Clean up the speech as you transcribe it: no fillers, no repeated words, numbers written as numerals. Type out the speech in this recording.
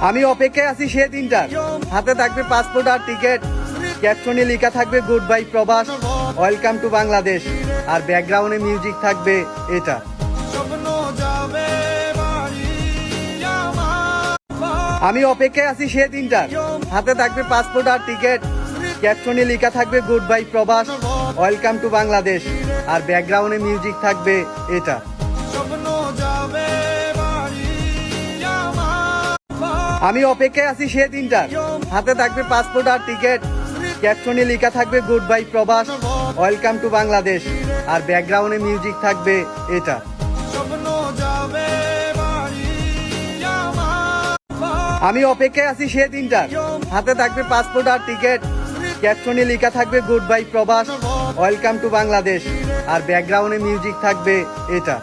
আমি অপেক্ষায় আছি সে দিনটার, হাতে থাকবে পাসপোর্ট আর টিকিট, ক্যাপশনে লেখা থাকবে গুড বাই প্রবাস, ওয়েলকাম টু বাংলাদেশ, আর ব্যাকগ্রাউন্ডে মিউজিক থাকবে এটা। আমি অপেক্ষায় আছি সে দিনটার, হাতে থাকবে পাসপোর্ট আর টিকিট, ক্যাপশনে লেখা থাকবে গুড বাই প্রবাস, ওয়েলকাম টু বাংলাদেশ, আর ব্যাকগ্রাউন্ডে মিউজিক থাকবে এটা। আমি অপেক্ষায় আছি সে দিনটার, হাতে থাকবে পাসপোর্ট আর টিকিট, ক্যাপশনে লেখা থাকবে গুড বাই প্রবাস, ওয়েলকাম টু বাংলাদেশ, আর ব্যাকগ্রাউন্ডে মিউজিক থাকবে এটা। আমি অপেক্ষায় আছি সে দিনটার, হাতে থাকবে পাসপোর্ট আর টিকিট, ক্যাপশনে লেখা থাকবে গুড বাই প্রবাস, ওয়েলকাম টু বাংলাদেশ, আর ব্যাকগ্রাউন্ডে মিউজিক থাকবে এটা।